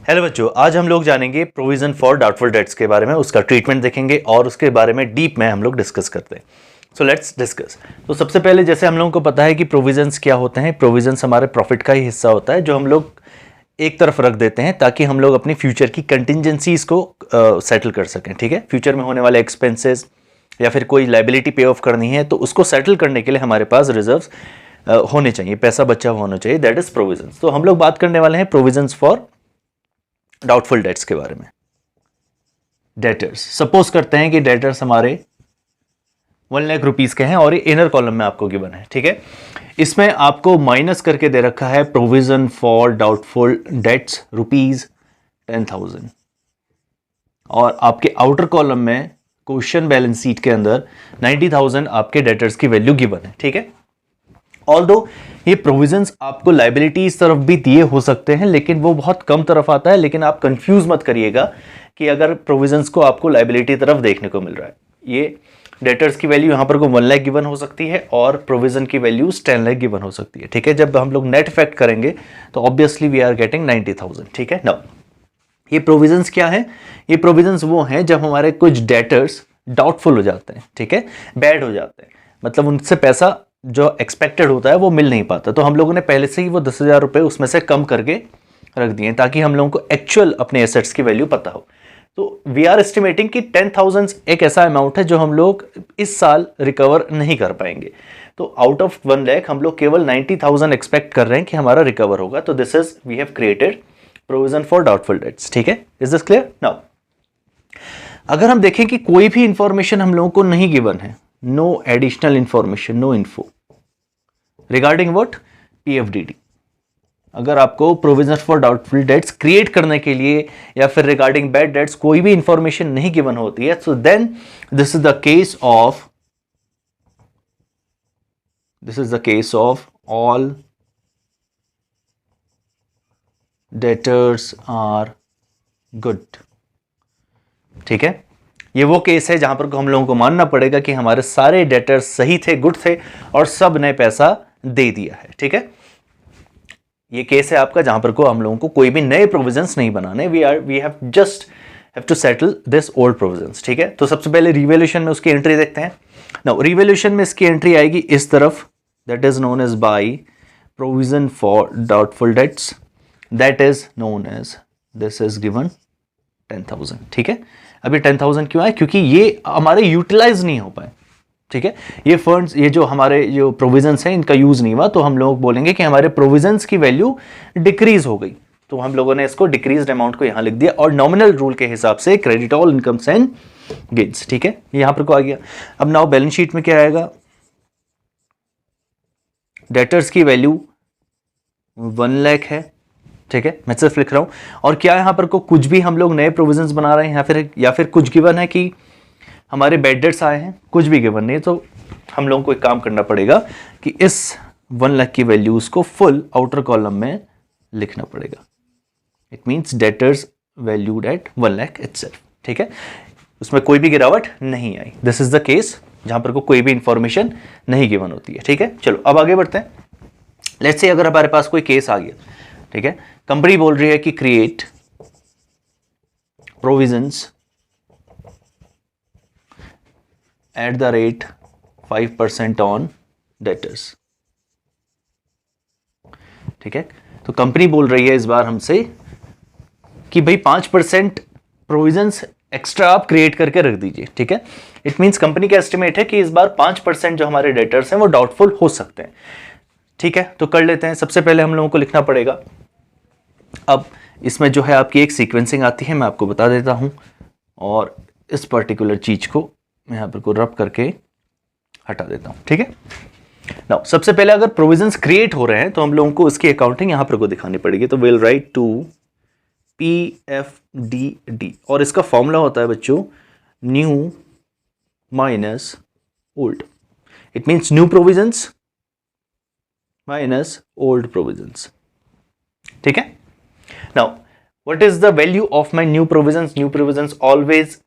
Hello बच्चों, आज हम लोग जानेंगे प्रोविजन फॉर डाउटफुल डेट्स के बारे में, उसका ट्रीटमेंट देखेंगे और उसके बारे में डीप में हम लोग डिस्कस करते हैं। So let's discuss. तो सबसे पहले जैसे हम लोगों को पता है कि प्रोविजंस क्या होते हैं। प्रोविजंस हमारे प्रॉफिट का ही हिस्सा होता है जो हम लोग एक तरफ रख देते हैं ताकि हम लोग अपनी फ्यूचर की कंटिजेंसीज को सेटल कर सकें। ठीक है, फ्यूचर में होने वाले एक्सपेंसेस या फिर कोई लाइबिलिटी पे ऑफ करनी है तो उसको सेटल करने के लिए हमारे पास रिजर्व्स होने चाहिए, पैसा बचा हुआ होना चाहिए, दैट इज प्रोविजंस। तो हम लोग बात करने वाले हैं प्रोविजंस फॉर डाउटफुल डेट्स के बारे में। डेटर्स, सपोज करते हैं कि डेटर्स हमारे 1 लाख रुपीज के हैं और ये इनर कॉलम में आपको गिवन है। ठीक है, इसमें आपको माइनस करके दे रखा है प्रोविजन फॉर डाउटफुल डेट्स ₹10,000 और आपके आउटर कॉलम में क्वेश्चन बैलेंस शीट के अंदर 90,000 आपके डेटर्स की वैल्यू गिवन है। ठीक है, ऑल्दो ये प्रोविजंस आपको लाइबिलिटीज तरफ भी दिए हो सकते हैं लेकिन वो बहुत कम तरफ आता है। लेकिन आप कंफ्यूज मत करिएगा कि अगर प्रोविजंस को आपको लाइबिलिटी तरफ देखने को मिल रहा है। ये डेटर्स की वैल्यू यहाँ पर को 1 लाख गिवन हो सकती है और प्रोविजन की वैल्यू 10 लाख गिवन हो सकती है। ठीक है, जब हम लोग नेट इफेक्ट करेंगे तो ऑब्वियसली वी आर गेटिंग 90,000। ठीक है, नाउ ये प्रोविजंस क्या है? ये प्रोविजंस वो हैं जब हमारे कुछ डेटर्स डाउटफुल हो जाते हैं। ठीक है, बैड हो जाते हैं, मतलब उनसे पैसा जो एक्सपेक्टेड होता है वो मिल नहीं पाता। तो हम लोगों ने पहले से ही वो 10,000 रुपए उसमें से कम करके रख दिए ताकि हम लोगों को एक्चुअल अपने एसेट्स की वैल्यू पता हो। तो वी आर एस्टिमेटिंग कि 10,000 एक ऐसा अमाउंट है जो हम लोग इस साल रिकवर नहीं कर पाएंगे। तो आउट ऑफ 1 लाख हम लोग केवल 90,000 एक्सपेक्ट कर रहे हैं कि हमारा रिकवर होगा। तो this is we have created provision for doubtful debts. ठीक है, इज दिस क्लियर? नाउ अगर हम देखें कि कोई भी इंफॉर्मेशन हम लोगों को नहीं गिवन है, no additional information, no info regarding what? PFDD। अगर आपको provision for doubtful debts create करने के लिए या फिर रिगार्डिंग बैड डेट्स कोई भी इंफॉर्मेशन नहीं गिवन होती है, so then this is the case of all debtors are good. ठीक है, ये वो केस है जहां पर हम लोगों को मानना पड़ेगा कि हमारे सारे डेटर्स सही थे, गुड थे और सब ने पैसा दे दिया है। ठीक है, ये केस है आपका जहां पर को हम लोगों को कोई भी नए प्रोविजंस नहीं बनाने, we have to settle this old provisions. ठीक है, तो सबसे पहले रिवैल्यूएशन में उसकी एंट्री देखते हैं। नाउ रिवैल्यूएशन में इसकी एंट्री आएगी इस तरफ, that is known as by provision for doubtful debts, that is known as this is given 10,000। ठीक है, अभी 10,000 क्यों आए? क्योंकि ये हमारे यूटिलाइज नहीं हो पाए। ठीक है, ये फंड्स, ये जो हमारे जो प्रोविजंस हैं इनका यूज नहीं हुआ, तो हम लोग बोलेंगे कि हमारे प्रोविजंस की वैल्यू डिक्रीज हो गई। तो हम लोगों ने इसको डिक्रीज्ड अमाउंट को यहां लिख दिया और नॉमिनल रूल के हिसाब से credit all incomes and gains. ठीक है, यहां पर को आ गया। अब नाउ बैलेंस शीट में क्या आएगा? डेटर्स की वैल्यू 1 लाख है। ठीक है, मैं सिर्फ लिख रहा हूं। और क्या यहां पर को कुछ भी हम लोग नए प्रोविजंस बना रहे हैं या फिर कुछ गिवन है कि हमारे बैड डेट्स आए हैं? कुछ भी गिवन नहीं। तो हम लोगों को एक काम करना पड़ेगा कि इस 1 लाख की वैल्यूज को फुल आउटर कॉलम में लिखना पड़ेगा। It means debtors valued at 1 lakh itself. ठीक है, उसमें कोई भी गिरावट नहीं आई। दिस इज द केस जहां पर को कोई भी इंफॉर्मेशन नहीं गिवन होती है। ठीक है, चलो अब आगे बढ़ते हैं। लेट्स से अगर हमारे पास कोई केस आ गया, ठीक है, कंपनी बोल रही है कि create provisions at the rate 5% on debtors। ठीक है, तो कंपनी बोल रही है इस बार हमसे कि भाई 5% प्रोविजंस एक्स्ट्रा आप क्रिएट करके रख दीजिए। ठीक है, इट मींस कंपनी का एस्टिमेट है कि इस बार 5% जो हमारे डेटर्स हैं वो डाउटफुल हो सकते हैं। ठीक है, तो कर लेते हैं। सबसे पहले हम लोगों को लिखना पड़ेगा, अब इसमें जो है आपकी एक सीक्वेंसिंग आती है, मैं आपको बता देता हूं और इस पर्टिकुलर चीज को मैं यहां पर को रब करके हटा देता हूं। ठीक है, नाउ सबसे पहले अगर प्रोविजंस क्रिएट हो रहे हैं तो हम लोगों को इसकी अकाउंटिंग यहां पर को दिखानी पड़ेगी। तो विल राइट टू PFDD और इसका फॉर्मूला होता है बच्चों new minus old. It means new provisions minus old provisions. ठीक है, now what is the value of my new provisions? New provisions always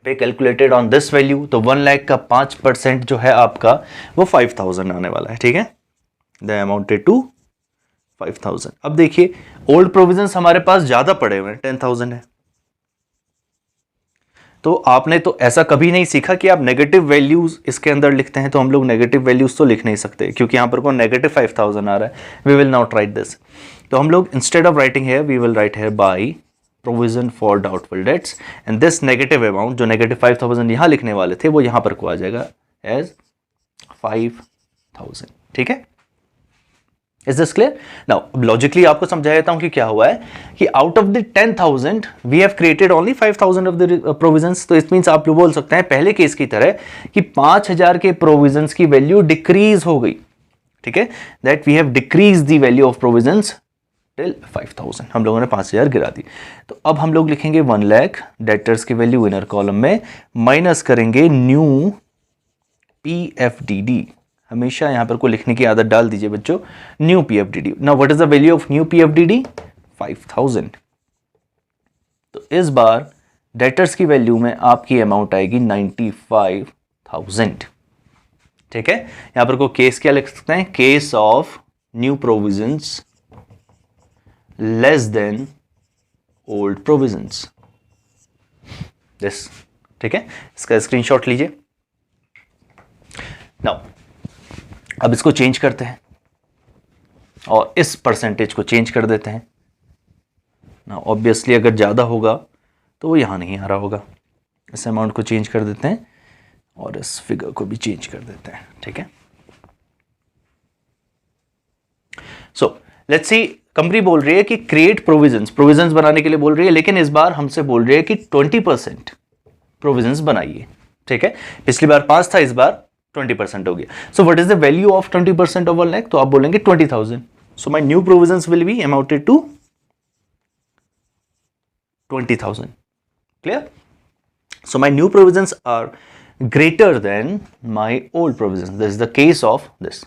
पे कैलकुलेटेड ऑन दिस वैल्यू। तो 1 लाख का 5% जो है आपका वो 5,000 आने वाला है। ठीक है, द अमाउंटेड टू 5000। अब देखिए ओल्ड प्रोविजंस हमारे पास ज्यादा पड़े हुए हैं, 10,000 है। तो आपने तो ऐसा कभी नहीं सीखा कि आप नेगेटिव वैल्यूज इसके अंदर लिखते हैं, तो हम लोग नेगेटिव वैल्यूज तो लिख नहीं सकते क्योंकि यहां पर को नेगेटिव 5000 आ रहा है। We will not write this. तो हम लोग instead of writing here we will write here by provision for doubtful debts and this negative amount जो नेगेटिव 5000 यहां लिखने वाले थे वो यहां पर को आ जाएगा एज 5000। ठीक है, is this clear? Now logically आपको समझा देता हूं कि क्या हुआ है कि out of the 10,000 we have created only 5,000 of the provisions. तो इट मींस आप लोग बोल सकते हैं पहले केस की तरह कि 5,000 के प्रोविजंस की वैल्यू डिक्रीज हो गई। ठीक है, that we have decrease the value of provisions till 5,000। हम लोगों ने 5,000 गिरा दी। तो अब हम लोग लिखेंगे 1 लाख डेटर्स की वैल्यू इनर कॉलम में, माइनस करेंगे न्यू PFDD। हमेशा यहां पर को लिखने की आदत डाल दीजिए बच्चों, new PFDD। Now what is the value of new PFDD? 5,000। तो इस बार डेटर्स की वैल्यू में आपकी अमाउंट आएगी 95,000। ठीक है, यहां पर को केस क्या लिख सकते हैं? Case of new provisions less than old provisions this. ठीक है, इसका स्क्रीनशॉट लीजिए। नाउ अब इसको चेंज करते हैं और इस परसेंटेज को चेंज कर देते हैं ना। ऑब्वियसली अगर ज़्यादा होगा तो वो यहाँ नहीं आ रहा होगा। इस अमाउंट को चेंज कर देते हैं और इस फिगर को भी चेंज कर देते हैं। ठीक है, सो लेट्स सी, कंपनी बोल रही है कि क्रिएट प्रोविजंस बनाने के लिए बोल रही है, लेकिन इस बार हमसे बोल रही है कि 20% प्रोविजंस बनाइए। ठीक है, पिछली बार 5 था, इस बार 20% हो गया। So what is the value of 20% of 1 lakh? तो आप बोलेंगे 20,000। So my new provisions will be amounted to 20,000। Clear? So my new provisions are greater than my old provisions. This is the case of this,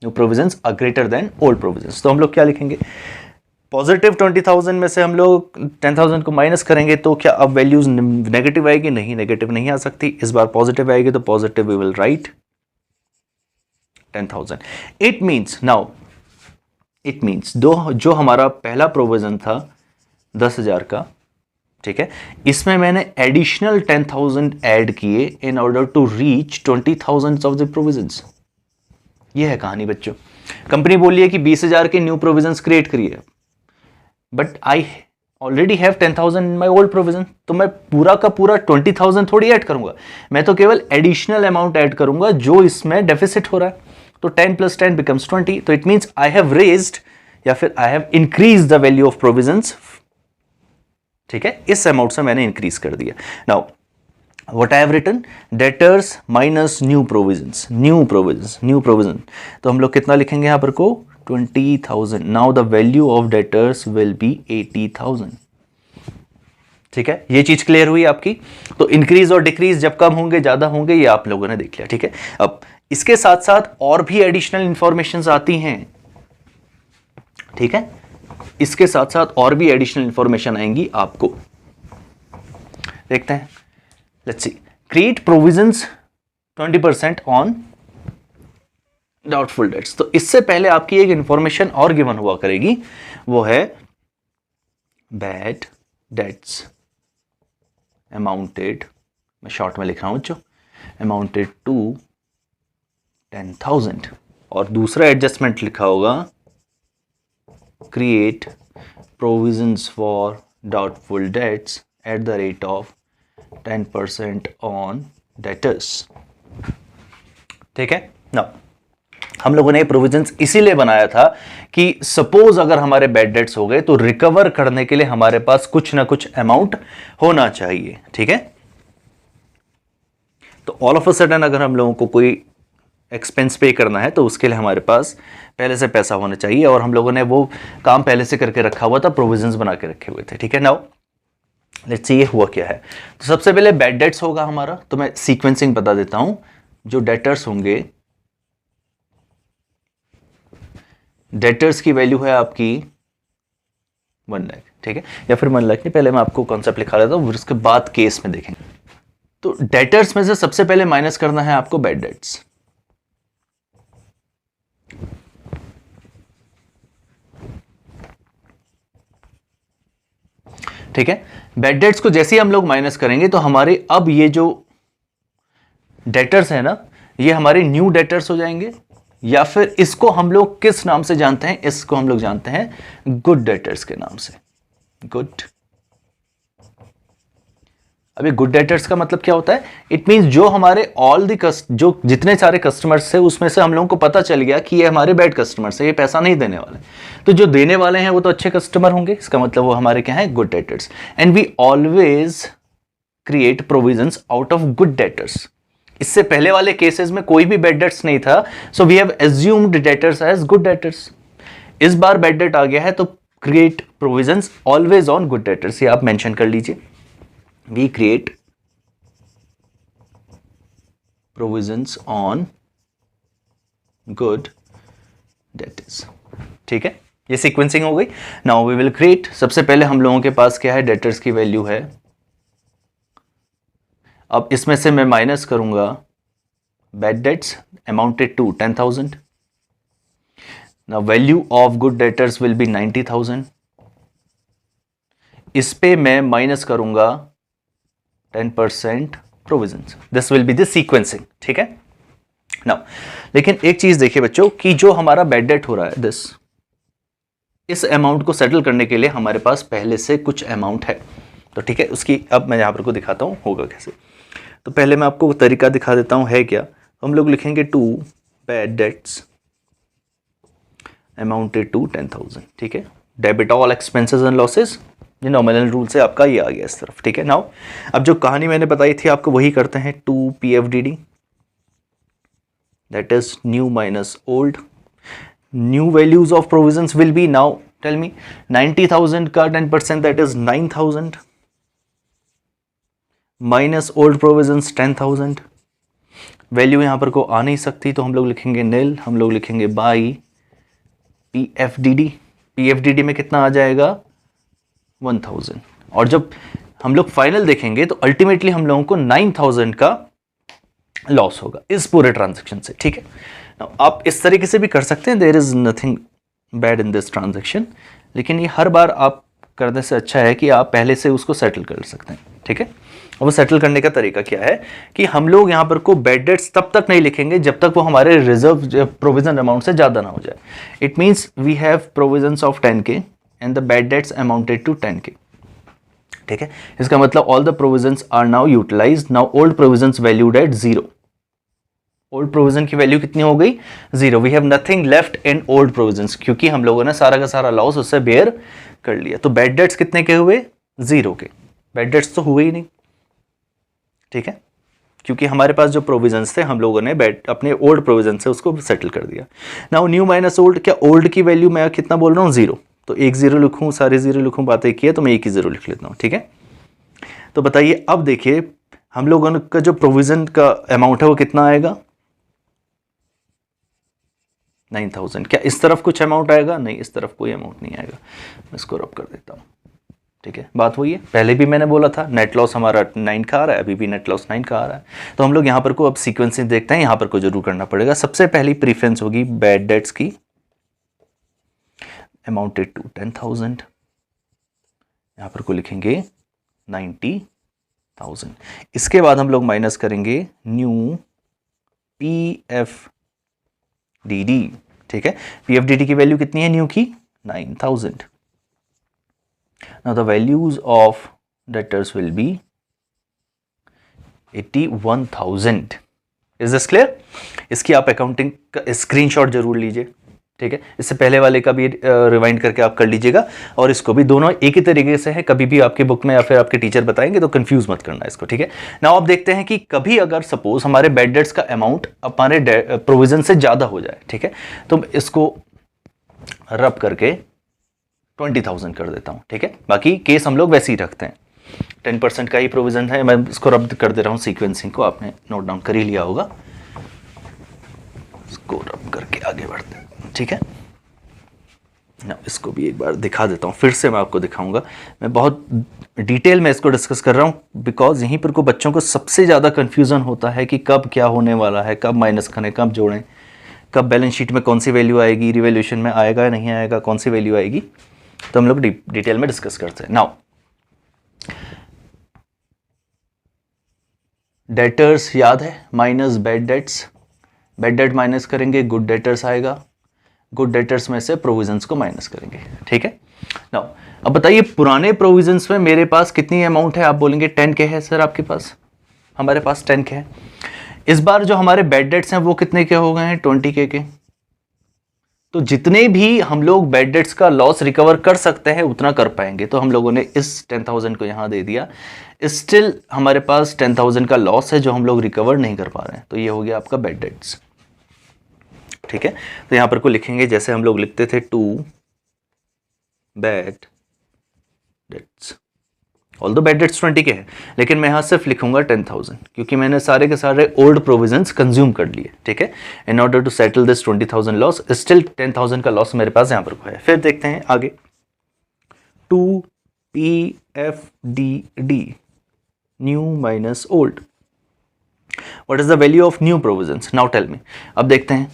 new provisions are greater than old provisions. तो हम लोग क्या लिखेंगे? Positive 20,000 में से हम लोग 10,000 को माइनस करेंगे तो क्या अब वैल्यूज नेगेटिव आएगी? नहीं, नेगेटिव नहीं आ सकती। इस बार पॉजिटिव आएगी तो positive we will write 10,000। It means now, it means जो हमारा पहला प्रोविजन था 10,000 का, ठीक है, इसमें मैंने एडिशनल 10,000 ऐड किए in order to reach 20,000 of the provisions. ये है कहानी बच्चों। कंपनी बोली है कि 20,000 के न्यू प्रोविजंस क्रिएट करिए, but I already have 10,000 in my old provision. तो मैं पूरा का पूरा 20,000 थोड़ी ऐड करूंगा, मैं तो केवल एडिशनल अमाउंट ऐड करूंगा जो इसमें डेफिसिट हो रहा है। तो 10 + 10 बिकम्स 20। तो it means I have raised या फिर I have increase the value of provisions. ठीक है, इस अमाउंट से मैंने इंक्रीज कर दिया। Now what I have written, debtors minus new provisions, new provision। तो हम लोग कितना लिखेंगे यहां पर को? 20,000। now the value of debtors will be 80,000। ठीक है, ये चीज क्लियर हुई आपकी? तो इंक्रीज और डिक्रीज जब कम होंगे ज्यादा होंगे ये आप लोगों ने देख लिया। ठीक है, अब इसके साथ साथ और भी एडिशनल इंफॉर्मेशन आती हैं। ठीक है, इसके साथ साथ और भी एडिशनल इंफॉर्मेशन आएंगी आपको, देखते हैं। Let's see, create provisions 20% on doubtful debts। तो इससे पहले आपकी एक इंफॉर्मेशन और गिवन हुआ करेगी, वो है bad debts amounted, मैं शॉर्ट में लिख रहा हूं बच्चों, amounted to 10,000। और दूसरा एडजस्टमेंट लिखा होगा create provisions for doubtful debts at the rate of 10% on debtors। ठीक है ना, हम लोगों ने प्रोविजंस इसीलिए बनाया था कि सपोज अगर हमारे बैड डेट्स हो गए तो रिकवर करने के लिए हमारे पास कुछ ना कुछ अमाउंट होना चाहिए। ठीक है, तो ऑल ऑफ अ सडन अगर हम लोगों को कोई एक्सपेंस पे करना है तो उसके लिए हमारे पास पहले से पैसा होना चाहिए, और हम लोगों ने वो काम पहले से करके रखा हुआ था, प्रोविजंस बना के रखे हुए थे। ठीक है, नाउ लेट्स सी ये हुआ क्या है। तो सबसे पहले बैड डेट्स होगा हमारा, तो मैं सीक्वेंसिंग बता देता हूं। जो डेटर्स होंगे, डेटर्स की वैल्यू है आपकी 1 लाख। ठीक है, या फिर 1 लाख नहीं, पहले मैं आपको कॉन्सेप्ट लिखा देता हूं, उसके बाद केस में देखेंगे। तो डेटर्स में से सबसे पहले माइनस करना है आपको बैड डेट्स। ठीक है। बैड डेट्स को जैसे ही हम लोग माइनस करेंगे तो हमारे अब ये जो डेटर्स है ना, ये हमारे न्यू डेटर्स हो जाएंगे, या फिर इसको हम लोग किस नाम से जानते हैं, इसको हम लोग जानते हैं गुड डेटर्स के नाम से। गुड। अभी गुड डेटर्स का मतलब क्या होता है? इट मींस जो हमारे जो जितने सारे कस्टमर्स थे उसमें से हम लोगों को पता चल गया कि ये हमारे बैड कस्टमर्स है, ये पैसा नहीं देने वाले, तो जो देने वाले हैं वो तो अच्छे कस्टमर होंगे, इसका मतलब वो हमारे क्या है, good debtors. And we always create provisions out of good debtors. इससे पहले वाले केसेस में कोई भी बैड डेट्स नहीं था, so we have assumed debtors as good debtors. इस बार बैड डेट आ गया है तो create provisions always on good debtors, ये आप मेंशन कर लीजिए। We create provisions on good debtors. ठीक है, ये सीक्वेंसिंग हो गई। नाउ वी विल क्रिएट, सबसे पहले हम लोगों के पास क्या है, डेटर्स की वैल्यू है। अब इसमें से मैं माइनस करूंगा bad debts amounted to 10,000। Now value of good debtors will be 90,000। इस पे मैं माइनस करूंगा 10% provisions. This will be the sequencing. ठीक है। नाउ लेकिन एक चीज देखिए बच्चों, कि जो हमारा बैड डेट हो रहा है इस अमाउंट को सेटल करने के लिए हमारे पास पहले से कुछ अमाउंट है, तो ठीक है, उसकी अब मैं यहां पर को दिखाता हूं होगा कैसे। तो पहले मैं आपको तरीका दिखा देता हूं है क्या। हम लोग लिखेंगे to bad debts amounted to 10,000। ठीक है, debit all expenses and losses, ये नॉमिनल रूल से आपका ये आ गया इस तरफ। ठीक है। नाउ अब जो कहानी मैंने बताई थी आपको वही करते हैं। 2 PFDD that is new minus old. New values of provisions will be, now tell me, 90,000 का 10% that is 9,000 minus old provisions 10,000। Value यहां पर को आ नहीं सकती तो हम लोग लिखेंगे नील, हम लोग लिखेंगे बाई PFDD। PFDD में कितना आ जाएगा, 1,000। और जब हम लोग फाइनल देखेंगे तो अल्टीमेटली हम लोगों को 9,000 का लॉस होगा इस पूरे ट्रांजैक्शन से। ठीक है। Now, आप इस तरीके से भी कर सकते हैं, there is nothing bad in this transaction, लेकिन ये हर बार आप करने से अच्छा है कि आप पहले से उसको सेटल कर सकते हैं। ठीक है। और वो सेटल करने का तरीका क्या है कि हम लोग यहाँ पर को बैड डेट्स तब तक नहीं लिखेंगे जब तक वो हमारे रिजर्व प्रोविजन अमाउंट से ज़्यादा ना हो जाए। It means we have provisions of 10K and the bad debts amounted to 10K। ठीक है, इसका मतलब all the provisions are now utilised. Now old provisions valued at 0। Old provision की वैल्यू कितनी हो गई, 0। We have nothing left in old provisions, क्योंकि हम लोगों ने सारा का सारा लॉस उससे बेयर कर लिया। तो बैड डेट्स कितने के हुए, 0 के। बैड डेट्स तो हुए ही नहीं। ठीक है, क्योंकि हमारे पास जो प्रोविजंस थे हम लोगों ने अपने ओल्ड प्रोविजन से उसको सेटल कर दिया। नाउ न्यू माइनस ओल्ड, क्या ओल्ड की वैल्यू मैं कितना बोल रहा हूँ, 0। तो एक 0 लिखूँ, सारे 0 लिखूँ, बातें की है तो मैं एक ही 0 लिख लेता हूँ। ठीक है। तो बताइए अब देखिए हम लोगों का जो प्रोविजन का अमाउंट है वो कितना आएगा, 9,000। क्या इस तरफ कुछ अमाउंट आएगा, नहीं, इस तरफ कोई अमाउंट नहीं आएगा। मैं इसको रब कर देता हूँ। ठीक है, बात वही है, पहले भी मैंने बोला था नेट लॉस हमारा 9 का आ रहा है, अभी भी नेट लॉस 9 का आ रहा है। तो हम लोग यहाँ पर को अब सीक्वेंसिंग देखते हैं, यहाँ पर को जरूर करना पड़ेगा। सबसे पहली प्रीफरेंस होगी बैड डेट्स की, अमाउंटेड टू 10,000। यहाँ पर को लिखेंगे 90,000। इसके बाद हम लोग माइनस करेंगे न्यू PFDD। ठीक है, PFDD की वैल्यू कितनी है न्यू की, 9,000। Now the values of debtors will be 81,000. Is this clear? इसकी आप अकाउंटिंग का स्क्रीनशॉट जरूर लीजिए। ठीक है, इससे पहले वाले का भी रिवाइंड करके आप कर लीजिएगा, और इसको भी, दोनों एक ही तरीके से है। कभी भी आपकी बुक में या फिर आपके टीचर बताएंगे तो कंफ्यूज मत करना इसको। ठीक है। नाउ आप देखते हैं कि कभी अगर सपोज हमारे बैड डेट्स का अमाउंट हमारे प्रोविजन से ज़्यादा हो जाए, ठीक है, तो इसको रब करके 20,000 कर देता हूं। ठीक है, बाकी केस हम लोग वैसे ही रखते हैं। 10% का ही प्रोविजन है, मैं इसको रब कर दे रहा हूं। सीक्वेंसिंग को आपने नोट डाउन कर ही लिया होगा, इसको रब करके आगे बढ़ते हैं। ठीक है ना, इसको भी एक बार दिखा देता हूं, फिर से मैं आपको दिखाऊंगा। मैं बहुत डिटेल में इसको डिस्कस कर रहा हूं बिकॉज यहीं पर को बच्चों को सबसे ज़्यादा कन्फ्यूजन होता है कि कब क्या होने वाला है, कब माइनस करें, कब जोड़ें, कब बैलेंस शीट में कौन सी वैल्यू आएगी, रिवैल्यूएशन में आएगा या नहीं आएगा, कौन सी वैल्यू आएगी। तो हम लोग डिटेल में डिस्कस करते हैं। नाउ डेटर्स याद है, minus bad dates, bad debt minus करेंगे, गुड डेटर्स आएगा, गुड डेटर्स में से प्रोविजंस को माइनस करेंगे, ठीक है। नाउ अब बताइए पुराने प्रोविजंस में मेरे पास कितनी अमाउंट है, आप बोलेंगे 10K है सर आपके पास, हमारे पास 10K है। इस बार जो हमारे बैड डेट्स हैं वो कितने के हो गए हैं, 20K के। तो जितने भी हम लोग बैड डेट्स का लॉस रिकवर कर सकते हैं उतना कर पाएंगे, तो हम लोगों ने इस 10,000 को यहां दे दिया। स्टिल हमारे पास 10,000 का लॉस है जो हम लोग रिकवर नहीं कर पा रहे हैं, तो ये हो गया आपका बैड डेट्स, ठीक है। तो यहां पर को लिखेंगे जैसे हम लोग लिखते थे 2 bad debts, although bad debts 20K है, लेकिन मैं यहां सिर्फ लिखूंगा 10,000 क्योंकि मैंने सारे के सारे ओल्ड प्रोविजंस कंज्यूम कर लिए, ठीक है। In order to settle this 20,000 loss, still 10,000 का लॉस मेरे पास यहां पर है। फिर देखते हैं आगे, 2 PFDD new minus old, what is the value of new provisions, now tell me. अब देखते हैं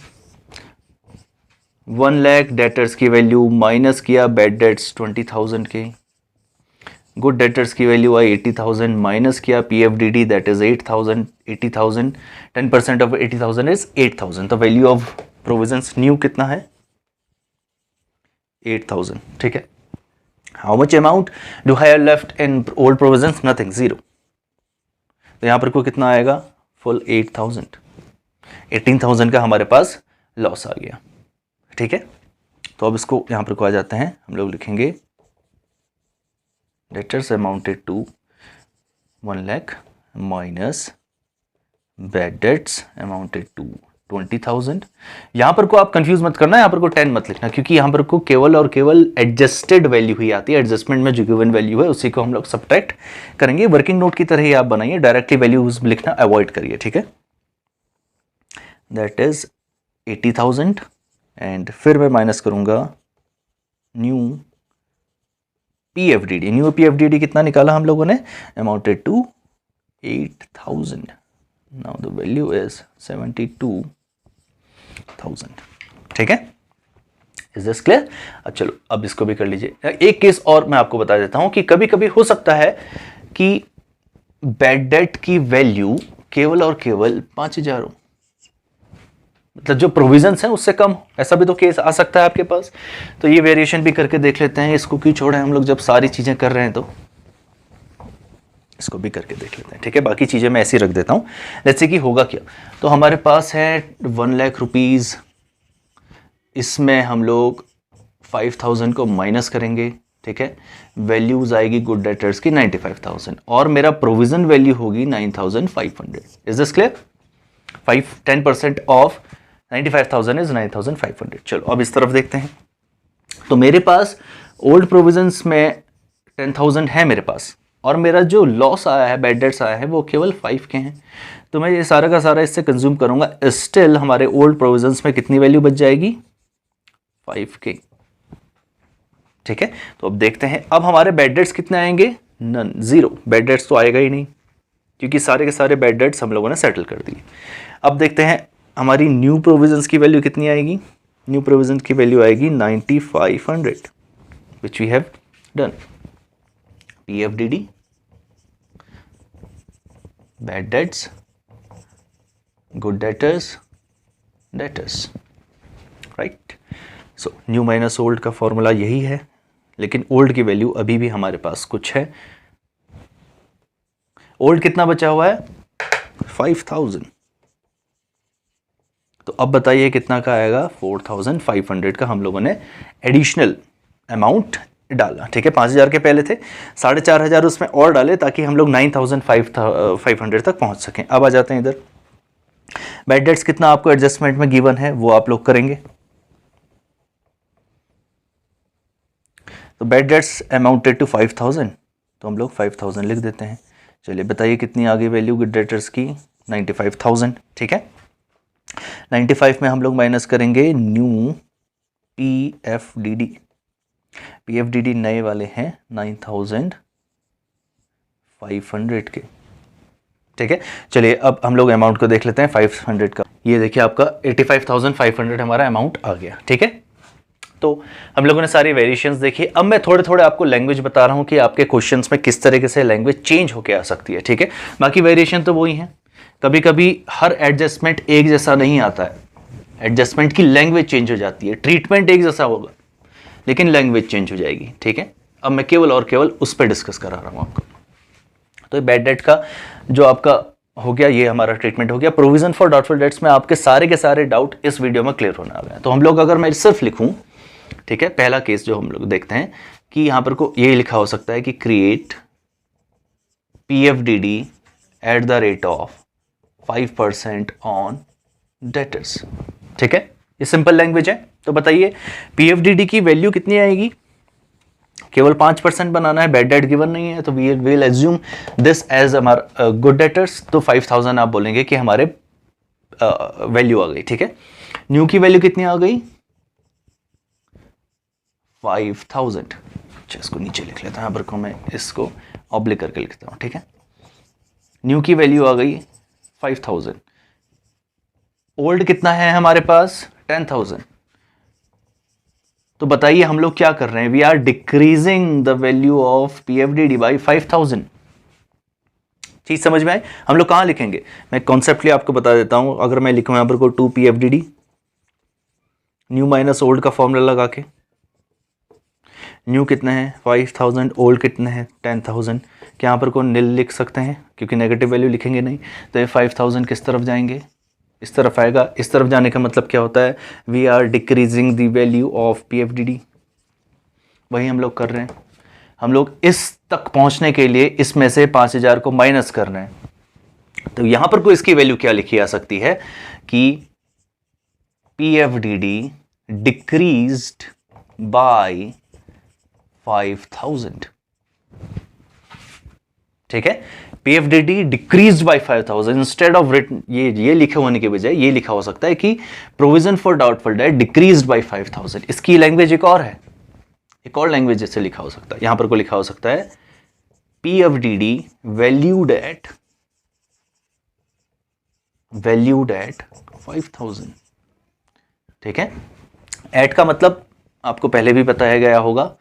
1 लाख डेटर्स की वैल्यू माइनस किया बैड डेट्स 20,000 के, गुड डेटर्स की वैल्यू आई 80,000 माइनस किया PFDD that is 8,000, 80,000, 10% of 80,000 is 8,000, तो वैल्यू ऑफ प्रोविजंस न्यू कितना है, 8,000, ठीक है। How much amount do I have left in old provisions, nothing, 0। तो यहां पर को कितना आएगा, फुल 8,000, 18,000 का हमारे पास लॉस आ गया, ठीक है। तो अब इसको यहां पर को आ जाते हैं, हम लोग लिखेंगे debtors amounted to 1 lakh minus bad debts amounted to 20,000। यहां पर को आप कंफ्यूज मत करना, यहां पर को 10 मत लिखना क्योंकि यहां पर को केवल और केवल एडजस्टेड वैल्यू ही आती है, एडजस्टमेंट में जो गिवन वैल्यू है उसी को हम लोग सब्ट्रैक्ट करेंगे। वर्किंग नोट की तरह ही आप बनाइए, डायरेक्टली वैल्यूज लिखना अवॉइड करिए, ठीक है। दैट इज 80,000 एंड फिर मैं माइनस करूंगा न्यू PFDD, न्यू PFDD कितना निकाला हम लोगों ने, amounted to 8,000, now the value is 72,000, ठीक है। Is this clear. अब चलो अब इसको भी कर लीजिए। एक केस और मैं आपको बता देता हूं कि कभी कभी हो सकता है कि बैड डेट की वैल्यू केवल और केवल 5,000 हो, मतलब जो प्रोविजंस हैं उससे कम, ऐसा भी तो केस आ सकता है आपके पास। तो ये वेरिएशन भी करके देख लेते हैं, इसको क्यों छोड़े हम लोग जब सारी चीजें कर रहे हैं, तो इसको भी करके देख लेते हैं, ठीक है। बाकी चीजें मैं ऐसी रख देता हूं, लेट्स से कि होगा क्या। तो हमारे पास है 1 लाख रुपीज, इसमें हम लोग 5,000 को माइनस करेंगे, ठीक है। वैल्यूज आएगी गुड डेटर्स की 95,000 और मेरा प्रोविजन वैल्यू होगी 9,500। Is this clear. 10% of 95,000 is 9,500। चलो अब इस तरफ देखते हैं। तो मेरे पास ओल्ड प्रोविजंस में 10,000 है मेरे पास, और मेरा जो लॉस आया है, बैड डेट्स आया है, वो केवल 5 के हैं। तो मैं ये सारा का सारा इससे कंज्यूम करूंगा, स्टिल हमारे ओल्ड प्रोविजंस में कितनी वैल्यू बच जाएगी, 5K, ठीक है। तो अब देखते हैं, अब हमारे बैड डेट्स कितने आएंगे, नन, 0। बैड डेट्स तो आएगा ही नहीं क्योंकि सारे के सारे बैड डेट्स हम लोगों ने सेटल कर दिए। अब देखते हैं हमारी न्यू प्रोविजंस की वैल्यू कितनी आएगी। न्यू प्रोविजन की वैल्यू आएगी 9,500 which we have done. PFDD, bad debts, good debtors, debtors, right. So new minus old का फॉर्मूला यही है, लेकिन ओल्ड की वैल्यू अभी भी हमारे पास कुछ है। ओल्ड कितना बचा हुआ है, 5,000। तो अब बताइए कितना का आएगा, 4,500 का हम लोगों ने एडिशनल अमाउंट डाला, ठीक है। 5,000 के पहले थे, 4,500 उसमें और डाले ताकि हम लोग 9,500 तक पहुंच सकें। अब आ जाते हैं इधर, बैड डेट्स कितना आपको एडजस्टमेंट में गिवन है वो आप लोग करेंगे। तो बैड डेट्स अमाउंटेड टू 5,000, तो हम लोग 5,000 लिख देते हैं। चलिए बताइए कितनी आ गई वैल्यू गुड डेटर्स की, 95,000, ठीक है। 95 में हम लोग माइनस करेंगे न्यू PFDD। PFDD नए वाले हैं 9,500 के, ठीक है। चलिए अब हम लोग अमाउंट को देख लेते हैं 500 का। ये देखिए आपका 85,500 हमारा अमाउंट आ गया, ठीक है। तो हम लोगों ने सारी वेरिएशंस देखी। अब मैं थोड़े थोड़े आपको लैंग्वेज बता रहा हूं कि आपके क्वेश्चंस में किस तरीके से लैंग्वेज चेंज होकर आ सकती है, ठीक है। बाकी वेरिएशन तो वही है। कभी कभी हर एडजस्टमेंट एक जैसा नहीं आता है, एडजस्टमेंट की लैंग्वेज चेंज हो जाती है, ट्रीटमेंट एक जैसा होगा लेकिन लैंग्वेज चेंज हो जाएगी, ठीक है। अब मैं केवल और केवल उस पर डिस्कस करा रहा हूं आपको। तो बैड डेट का जो आपका हो गया, ये हमारा ट्रीटमेंट हो गया। प्रोविजन फॉर डाउटफुल डेट्स में आपके सारे के सारे डाउट इस वीडियो में क्लियर होने वाले हैं। तो हम लोग अगर मैं सिर्फ लिखूं, ठीक है, पहला केस जो हम लोग देखते हैं कि यहां पर को ये लिखा हो सकता है कि create PFDD at the rate of 5% on debtors, ठीक है, ये सिंपल लैंग्वेज है। तो बताइए PFDD की वैल्यू कितनी आएगी, केवल 5% बनाना है, बैड डेट गिवन नहीं है, तो we will assume this as हमारा गुड डेटर्स। तो 5000 आप बोलेंगे कि हमारे वैल्यू आ गई, ठीक है। न्यू की वैल्यू कितनी आ गई, 5000। अच्छा, इसको नीचे लिख लेता हूं, यहां पर को मैं इसको ऑब्लिक करके लिखता हूं, ठीक है। न्यू की वैल्यू आ गई 5000। ओल्ड कितना है हमारे पास, 10000। तो बताइए हम लोग क्या कर रहे हैं, we are decreasing the value of PFDD by 5000। चीज समझ में आए, हम लोग कहां लिखेंगे, मैं कॉन्सेप्टली आपको बता देता हूं। अगर मैं लिखूं यहां पर को 2 PFDD न्यू माइनस ओल्ड का फॉर्मूला लगा के, न्यू कितना है 5000, ओल्ड कितना है 10000, क्या यहां पर को नील लिख सकते हैं क्योंकि नेगेटिव वैल्यू लिखेंगे नहीं। तो ये 5000 किस तरफ जाएंगे, इस तरफ आएगा। इस तरफ जाने का मतलब क्या होता है, we are decreasing the value of PFDD। वही हम लोग कर रहे हैं। हम लोग इस तक पहुंचने के लिए इसमें से 5000 को माइनस कर रहे हैं। तो यहां पर कोई इसकी वैल्यू क्या लिखी जा सकती है कि PFDD डिक्रीज्ड बाय 5000, ठीक है। PFDD decreased by 5000 instead of written, ये लिखे होने के बजाय ये लिखा हो सकता है कि provision for doubtful debt decreased by 5000। इसकी लैंग्वेज एक और है, एक और लैंग्वेज जैसे लिखा हो सकता है, यहां पर को लिखा हो सकता है PFDD वैल्यूड एट 5000, ठीक है। एट का मतलब आपको पहले भी बताया गया होगा,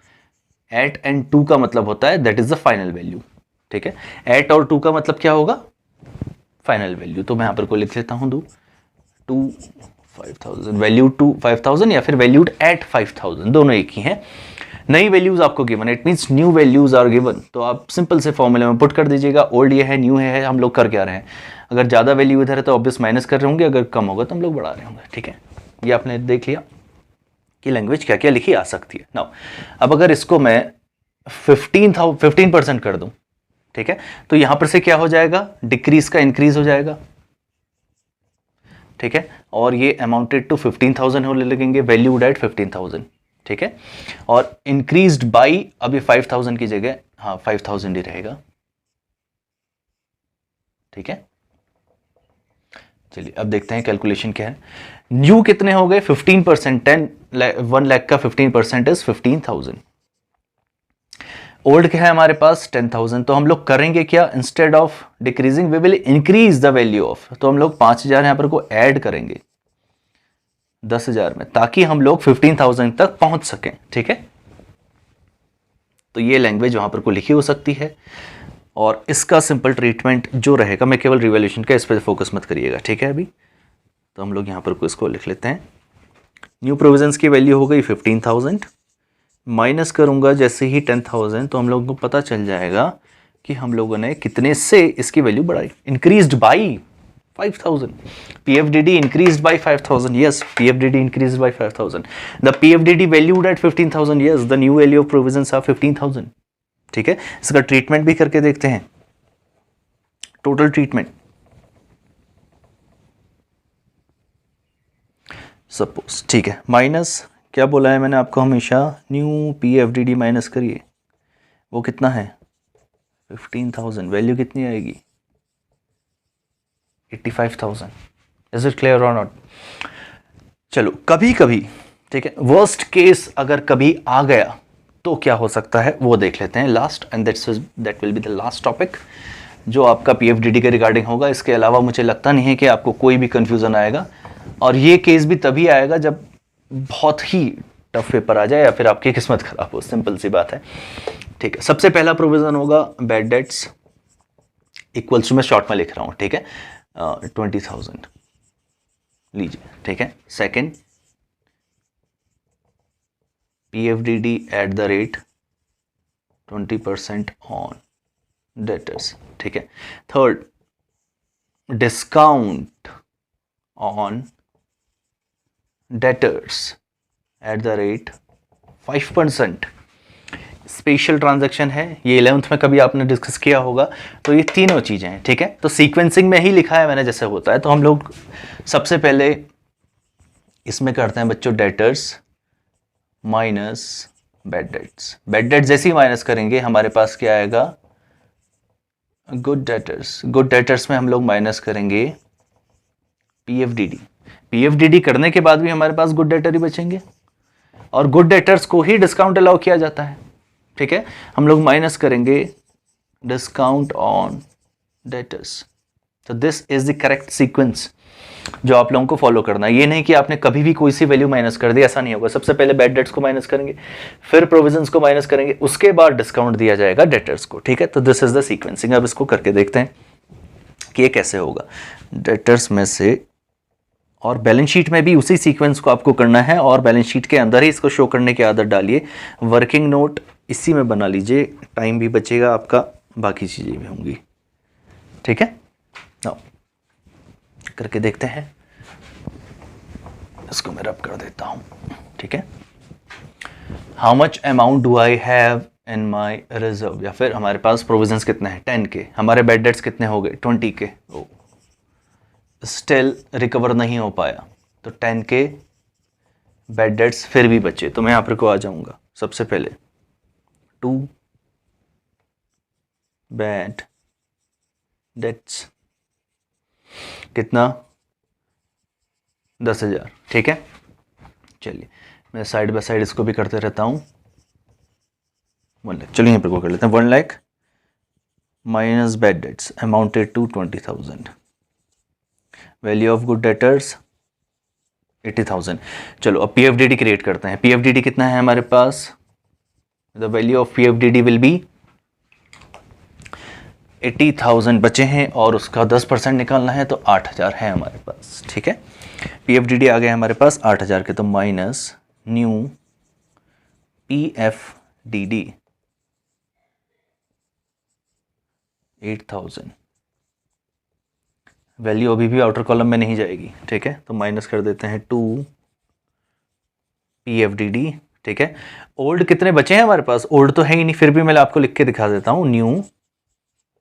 एट एंड 2 का मतलब होता है that is the final value, ठीक है। एट और 2 का मतलब क्या होगा, फाइनल वैल्यू। तो मैं यहां पर को लिख लेता हूं 2 5000, वैल्यू 2 5000 या फिर वैल्यूड एट 5000, दोनों एक ही हैं। नई वैल्यूज आपको given, it means new values are given. तो आप सिंपल से फॉर्मूले में पुट कर दीजिएगा। ओल्ड ये है, न्यू है, हम लोग कर क्या रहे हैं, अगर ज्यादा वैल्यू इधर है तो ऑब्वियस माइनस कर रहे होंगे, अगर कम होगा तो हम लोग बढ़ा रहे होंगे, ठीक है। ये आपने देख लिया कि लैंग्वेज क्या क्या लिखी आ सकती है। नाउ अब अगर इसको मैं 15% कर दूं, ठीक है, तो यहां पर से क्या हो जाएगा, डिक्रीज का इंक्रीज हो जाएगा, ठीक है। और ये अमाउंटेड टू 15000 होने लगेंगे, वैल्यूड एट 15000, ठीक है। और इंक्रीज्ड बाई, अब ये 5000 की जगह हाँ 5000 ही रहेगा, ठीक है। चलिए अब देखते हैं कैलकुलेशन क्या है। न्यू कितने हो गए 15%, 1 लाख का 15% इज 15000। ओल्ड क्या है हमारे पास 10000। तो हम लोग करेंगे क्या, instead of decreasing we will increase the value of, तो हम लोग 5000 यहां पर को ऐड करेंगे 10000 में, ताकि हम लोग 15000 तक पहुंच सकें, ठीक है। तो ये लैंग्वेज वहां पर को लिखी हो सकती है। और इसका सिंपल ट्रीटमेंट जो रहेगा, मैं केवल रिवॉल्यूशन का इस पर फोकस मत करिएगा, ठीक है। अभी तो हम लोग यहां पर को इसको लिख लेते हैं। न्यू प्रोविजंस की वैल्यू हो गई 15000, माइनस करूंगा जैसे ही 10000, तो हम लोगों को पता चल जाएगा कि हम लोगों ने कितने से इसकी वैल्यू बढ़ाई, increased by 5000। PFDD increased by 5000, yes, PFDD increased by 5000. The PFDD valued at 15000, yes, the new value of provisions are 15000, ठीक है। इसका ट्रीटमेंट भी करके देखते हैं, टोटल ट्रीटमेंट। सपोज, ठीक है, माइनस क्या बोला है मैंने आपको हमेशा, न्यू PFDD माइनस करिए, वो कितना है 15000, वैल्यू कितनी आएगी 85000। इज इट क्लियर और नॉट। चलो कभी कभी, ठीक है, वर्स्ट केस अगर कभी आ गया तो क्या हो सकता है वो देख लेते हैं last, and that will be the last topic जो आपका PFDD के रिगार्डिंग होगा। इसके अलावा मुझे लगता नहीं है कि आपको कोई भी कंफ्यूजन आएगा, और ये केस भी तभी आएगा जब बहुत ही टफ पेपर आ जाए या फिर आपकी किस्मत खराब हो, सिंपल सी बात है, ठीक है। सबसे पहला प्रोविजन होगा बैड डेट्स इक्वल्स टू, मैं शॉर्ट में लिख रहा हूं, ठीक है, 20,000 लीजिए, ठीक है। Second, PFDD at the rate 20% on debtors, ठीक है। Third, discount on debtors at the rate 5%। Special transaction है ये, 11th में कभी आपने डिस्कस किया होगा। तो ये तीनों चीज़ें हैं, ठीक है। तो सीक्वेंसिंग में ही लिखा है मैंने जैसे होता है। तो हम लोग सबसे पहले इसमें करते हैं बच्चों debtors minus bad dates. Bad debts जैसे ही माइनस करेंगे हमारे पास क्या आएगा, गुड डेटर्स। गुड डेटर्स में हम लोग माइनस करेंगे PFDD। PFDD करने के बाद भी हमारे पास गुड डेटर ही बचेंगे, और गुड डेटर्स को ही डिस्काउंट अलाउ किया जाता है, ठीक है। हम लोग माइनस करेंगे डिस्काउंट ऑन डेटर्स। तो this is the correct sequence जो आप लोगों को फॉलो करना है। ये नहीं कि आपने कभी भी कोई सी वैल्यू माइनस कर दी, ऐसा नहीं होगा। सबसे पहले बैड डेट्स को माइनस करेंगे, फिर प्रोविजंस को माइनस करेंगे, उसके बाद डिस्काउंट दिया जाएगा डेटर्स को, ठीक है। तो दिस इज द सीक्वेंसिंग। अब इसको करके देखते हैं कि ये कैसे होगा। डेटर्स में से, और बैलेंस शीट में भी उसी सीक्वेंस को आपको करना है, और बैलेंस शीट के अंदर ही इसको शो करने की आदत डालिए। वर्किंग नोट इसी में बना लीजिए, टाइम भी बचेगा आपका, बाकी चीज़ें भी होंगी, ठीक है। नाउ करके देखते हैं, इसको मैं रब कर देता हूं, ठीक है। How much amount do I have in my reserve, या फिर हमारे पास प्रोविजंस कितने हैं, 10 के। हमारे बैड डेट्स कितने हो गए, 20 के। स्टिल रिकवर नहीं हो पाया, तो 10 के बैड डेट्स फिर भी बचे। तो मैं यहाँ पर को आ जाऊंगा, सबसे पहले 2 बैड डेट्स कितना, 10,000, ठीक है। चलिए मैं साइड बाय साइड इसको भी करते रहता हूँ। 1 लाख, चलिए यहाँ पर को कर लेते हैं। 1 lakh minus bad debts amounted to 20,000। Value of good debtors 80,000। चलो अब PFDD क्रिएट करते हैं। PFDD कितना है हमारे पास, the value of PFDD will be 80,000 बचे हैं, और उसका 10% निकालना है, तो 8,000 है हमारे पास, ठीक है। PFDD आ गया हमारे पास 8,000 के, तो माइनस न्यू PFDD 8,000। वैल्यू अभी भी आउटर कॉलम में नहीं जाएगी, ठीक है। तो माइनस कर देते हैं 2 PFDD, ठीक है। ओल्ड कितने बचे हैं हमारे पास, ओल्ड तो है ही नहीं, फिर भी मैं आपको लिख के दिखा देता हूं। न्यू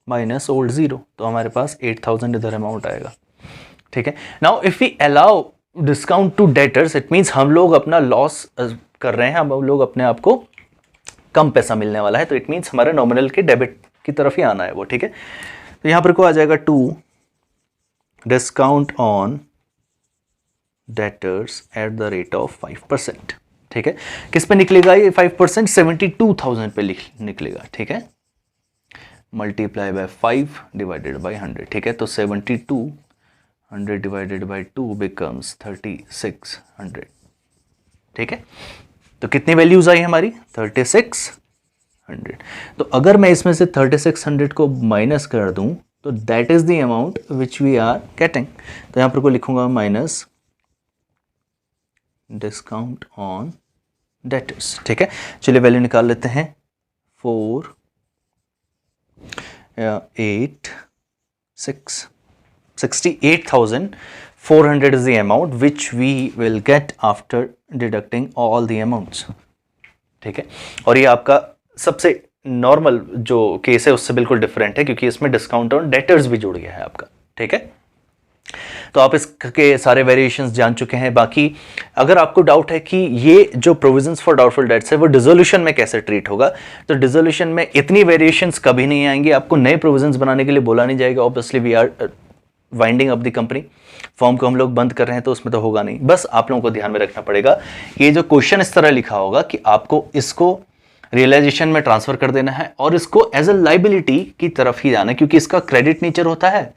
माइनस ओल्ड 0, तो हमारे पास 8,000 इधर अमाउंट आएगा, ठीक है। Now if we allow discount to debtors, it means हम लोग अपना लॉस कर रहे हैं, हम लोग अपने आप को कम पैसा मिलने वाला है, तो इट मीन्स हमारे नॉमिनल के डेबिट की तरफ ही आना है वो, ठीक है। तो यहां पर को आ जाएगा 2 discount on debtors at the rate of 5%, ठीक है। किस पे निकलेगा ये 5%, 72,000 पे निकलेगा, ठीक है। मल्टीप्लाई बाय 5 डिवाइडेड बाय 100, ठीक है। तो 7200 डिवाइडेड बाय 2 बिकम्स 3600, ठीक है। तो कितनी वैल्यूज आई हमारी, 3600। तो अगर मैं इसमें से 3600 को माइनस कर दूं, तो that is the amount which we are getting. तो यहां पर को लिखूंगा माइनस डिस्काउंट ऑन डेटर्स, ठीक है। चलिए वैल्यू निकाल लेते हैं। 68,400 is the amount which we will get after deducting all the amounts, ठीक है। और ये आपका सबसे नॉर्मल जो केस है उससे बिल्कुल डिफरेंट है, क्योंकि इसमें डिस्काउंट ऑन डेटर्स भी जुड़ गया है आपका, ठीक है। तो आप इसके सारे वेरिएशंस जान चुके हैं। बाकी अगर आपको डाउट है कि ये जो प्रोविजंस फॉर डाउटफुल डेट्स है वो डिसोल्यूशन में कैसे ट्रीट होगा, तो डिसोल्यूशन में इतनी वेरिएशंस कभी नहीं आएंगी। आपको नए प्रोविजंस बनाने के लिए बोला नहीं जाएगा। Obviously we are winding up the company, form को हम लोग बंद कर रहे हैं, तो उसमें तो होगा नहीं। बस आप लोगों को ध्यान में रखना पड़ेगा, ये जो क्वेश्चन इस तरह लिखा होगा कि आपको इसको रियलाइजेशन में ट्रांसफर कर देना है और इसको एज अ लाइबिलिटी की तरफ ही जाना है, क्योंकि इसका क्रेडिट नेचर होता है,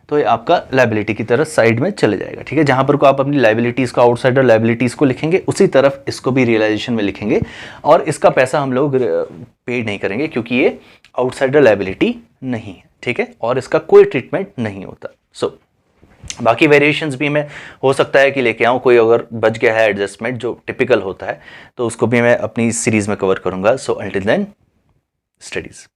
तो ये आपका लाइबिलिटी की तरफ साइड में चले जाएगा, ठीक है। जहां पर को आप अपनी लाइबिलिटीज को, आउटसाइडर लाइबिलिटीज को लिखेंगे, उसी तरफ इसको भी रियलाइजेशन में लिखेंगे, और इसका पैसा हम लोग पे नहीं करेंगे, क्योंकि ये आउटसाइडर लाइबिलिटी नहीं है, ठीक है, और इसका कोई ट्रीटमेंट नहीं होता। सो बाकी वेरिएशंस भी मैं हो सकता है कि लेके आऊँ, कोई अगर बच गया है एडजस्टमेंट जो टिपिकल होता है तो उसको भी मैं अपनी सीरीज़ में कवर करूँगा। So until then studies.